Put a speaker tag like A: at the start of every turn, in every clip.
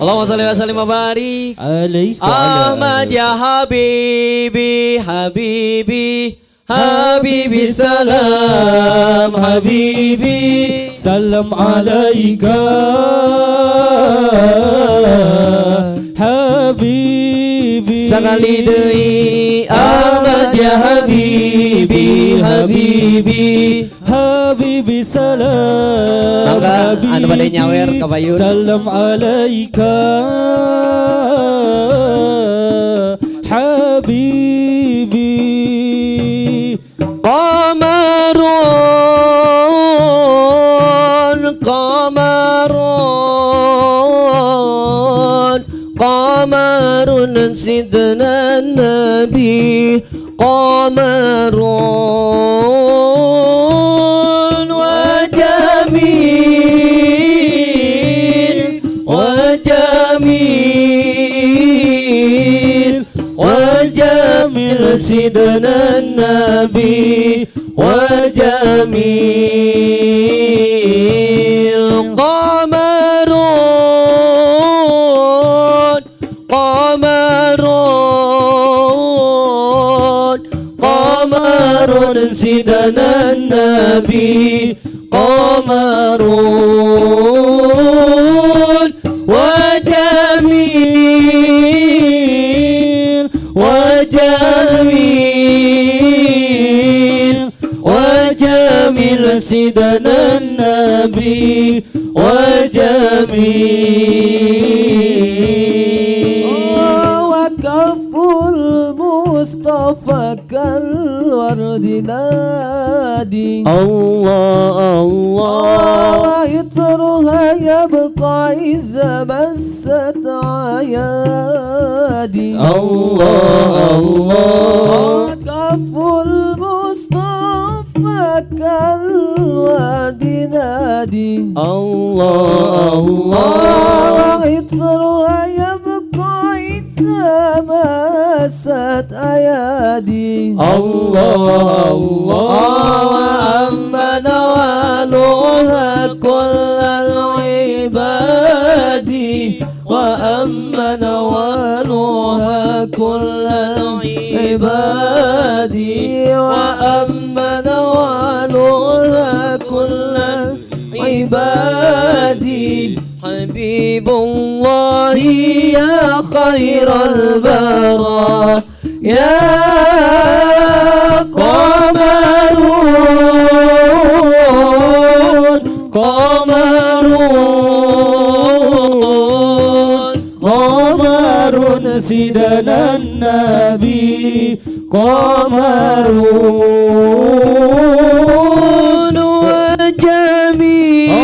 A: Allahumma shalli wa sallim wa barik
B: عليك
A: Ahmad ya Habibi Habibi Habibi salam Habibi
B: سلم عليك حبيبي
A: Sekali deui Ahmad ya Habibi Habibi
B: حبيبي سلام
A: Mangga anu bade nyawer ka Bayun
B: سلم عليك حبيبي Qamarun Qamarun Qamarun sidna Nabi Qamarun wa jamil wa jamil wa jamil sidna Nabi wa jamil Qamarun Qamarun Qamarun sidna Nabi Qamarun wa jamil wa jamil wa jamil sidna Nabi wa jamil وكفوا المصطفى كالورد نادي
A: Allah Allah
B: وعطرها يبقى إذا مست عيادي
A: Allah Allah
B: وكفوا المصطفى كالورد نادي
A: Allah Allah
B: وعطرها يبقى إذا مست أيادي
A: Allah Allah وأما نوالها كل العباد وأما نوالها كل العباد وأما نوالها كل العباد حبيب الله يا خير البرى يا قمرون قمرون قمرون سيدنا النبي قمرون وجميل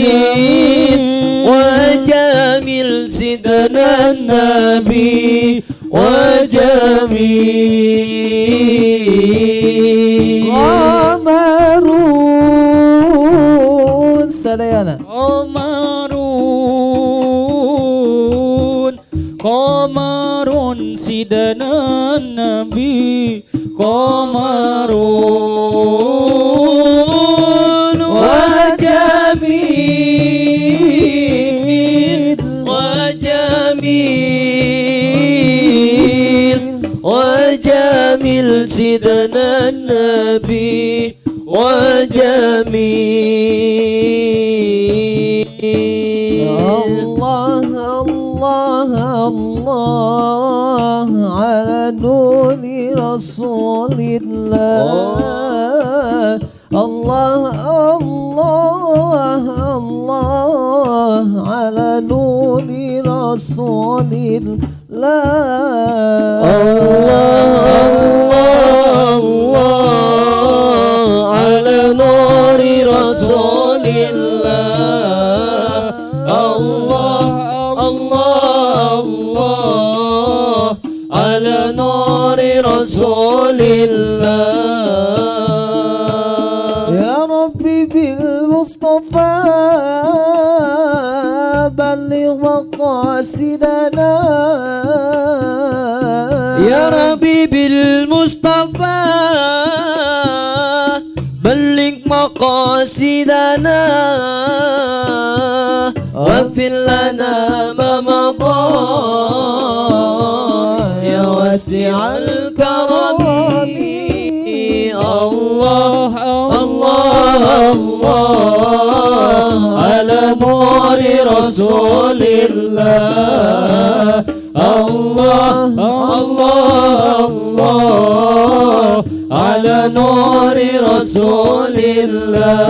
A: وجميل وجميل سيدنا النبي وجميل
B: قمرون سليانا
C: Qamarun Qamarun sidana Nabi Qamarun
A: wa jamil wa jamil wa jamil sidna Nabi wa jamil
B: الله الله الله على نور رسول الله الله الله الله على نور رسول الله
A: Allah ala nuri Rasulillah Allah ala nuri Rasulillah
B: يا ربي بالمصطفى بلغ مقاصدنا
A: Ya Rabbi bil Mustafa Balik مقاصدنا واغفر لنا ما مضى يا واسع الكرم الله الله الله على نور رسول الله الله الله الله على نور رسول الله